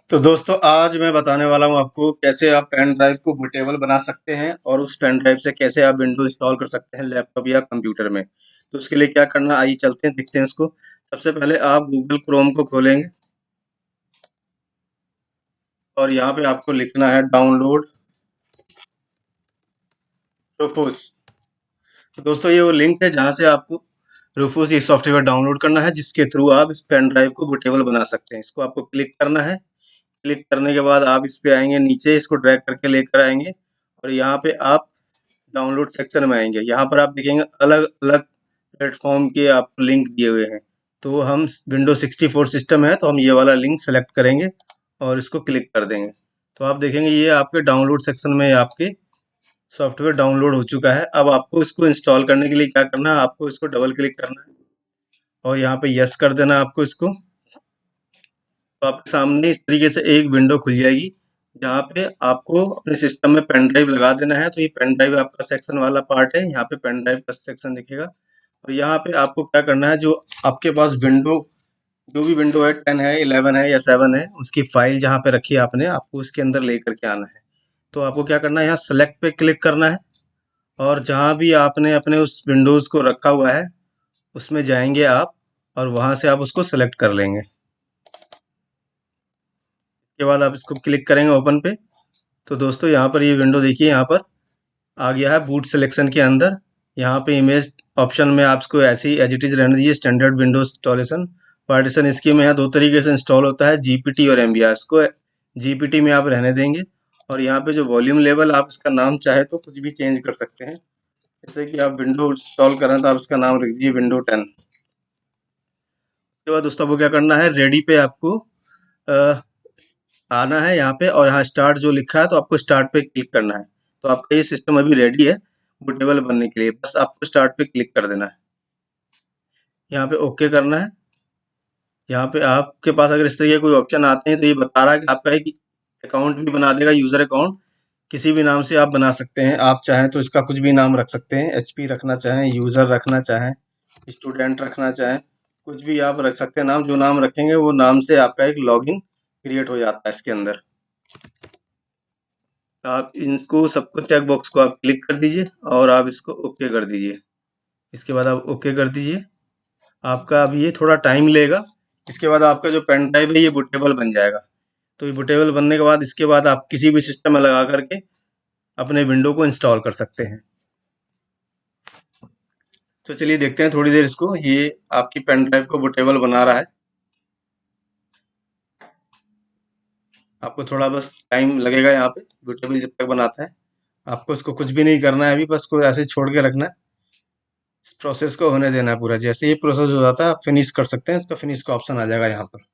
तो दोस्तों आज मैं बताने वाला हूँ आपको कैसे आप पेन ड्राइव को बूटेबल बना सकते हैं और उस पेन ड्राइव से कैसे आप विंडो इंस्टॉल कर सकते हैं लैपटॉप या कंप्यूटर में। तो उसके लिए क्या करना, आइए चलते हैं देखते हैं इसको। सबसे पहले आप गूगल क्रोम को खोलेंगे और यहाँ पे आपको लिखना है डाउनलोड रूफूस। तो दोस्तों ये वो लिंक है जहाँ से आपको रूफूस ये सॉफ्टवेयर डाउनलोड करना है, जिसके थ्रू आप इस पेन ड्राइव को बूटेबल बना सकते हैं। इसको आपको क्लिक करना है। क्लिक करने के बाद आप इस पे आएंगे, नीचे इसको ड्रैग करके लेकर आएंगे और यहाँ पे आप डाउनलोड सेक्शन में आएंगे। यहाँ पर आप देखेंगे अलग अलग प्लेटफॉर्म के आपको लिंक दिए हुए हैं। तो हम विंडो 64 सिस्टम है तो हम ये वाला लिंक सेलेक्ट करेंगे और इसको क्लिक कर देंगे। तो आप देखेंगे ये आपके डाउनलोड सेक्शन में आपके सॉफ्टवेयर डाउनलोड हो चुका है। अब आपको इसको इंस्टॉल करने के लिए क्या करना है, आपको इसको डबल क्लिक करना है और यहाँ पे यस कर देना है आपको इसको। तो आपके सामने इस तरीके से एक विंडो खुल जाएगी जहाँ पे आपको अपने सिस्टम में पेन ड्राइव लगा देना है। तो ये पेन ड्राइव आपका सेक्शन वाला पार्ट है, यहाँ पे पेन ड्राइव का सेक्शन दिखेगा और यहाँ पे आपको क्या करना है, जो आपके पास विंडो जो भी विंडो है 10 है 11 है या 7 है, उसकी फाइल जहाँ पे रखी है आपने, आपको उसके अंदर लेकर के आना है। तो आपको क्या करना है, यहाँ सेलेक्ट पे क्लिक करना है और जहाँ भी आपने अपने उस विंडोज़ को रखा हुआ है उसमें जाएंगे आप और वहाँ से आप उसको सेलेक्ट कर लेंगे। उसके बाद आप इसको क्लिक करेंगे ओपन पे। तो दोस्तों यहाँ पर ये विंडो देखिए, यहाँ पर आ गया है बूट सिलेक्शन के अंदर। यहाँ पे इमेज ऑप्शन में आप इसको ऐसे ही एज इट इज रहने दीजिए, स्टैंडर्ड विंडोज इंस्टॉलेशन। पार्टीशन इसकी में यहाँ दो तरीके से इंस्टॉल होता है, जीपीटी और एमबीआर। इसको जीपीटी में आप रहने देंगे और यहाँ पे जो वॉल्यूम लेवल, आप इसका नाम चाहे तो कुछ भी चेंज कर सकते हैं। जैसे कि आप विंडो इंस्टॉल करें तो आप इसका नाम लिख दीजिए विंडो 10। उसके बाद दोस्तों आपको क्या करना है, रेडी पे आपको अ, आना है यहाँ पे और यहाँ स्टार्ट जो लिखा है तो आपको स्टार्ट पे क्लिक करना है। तो आपका ये सिस्टम अभी रेडी है बूटेबल बनने के लिए, बस आपको स्टार्ट पे क्लिक कर देना है। यहाँ पे ओके करना है। यहाँ पे आपके पास अगर इस तरह के कोई ऑप्शन आते हैं तो ये बता रहा है कि आपका एक अकाउंट भी बना देगा, यूजर अकाउंट। किसी भी नाम से आप बना सकते हैं, आप चाहें तो इसका कुछ भी नाम रख सकते हैं, एचपी रखना चाहें, यूजर रखना चाहें, स्टूडेंट रखना चाहें, कुछ भी आप रख सकते हैं नाम। जो नाम रखेंगे वो नाम से आपका एक लॉगिन क्रिएट हो जाता है इसके अंदर। आप इनको सबको चेक बॉक्स को आप क्लिक कर दीजिए और आप इसको ओके कर दीजिए। इसके बाद आप ओके कर दीजिए। आपका अभी ये थोड़ा टाइम लेगा। इसके बाद आपका जो पेन ड्राइव है ये बूटेबल बन जाएगा। तो ये बूटेबल बनने के बाद इसके बाद आप किसी भी सिस्टम में लगा करके अपने विंडो को इंस्टॉल कर सकते हैं। तो चलिए देखते हैं थोड़ी देर इसको, ये आपकी पेन ड्राइव को बूटेबल बना रहा है। आपको थोड़ा बस टाइम लगेगा यहाँ पे, बूटेबल जब तक बनाता है। आपको इसको कुछ भी नहीं करना है अभी, बस को ऐसे ही छोड़ के रखना है। इस प्रोसेस को होने देना है पूरा। जैसे ये प्रोसेस हो जाता है आप फिनिश कर सकते हैं, इसका फिनिश का ऑप्शन आ जाएगा यहाँ पर।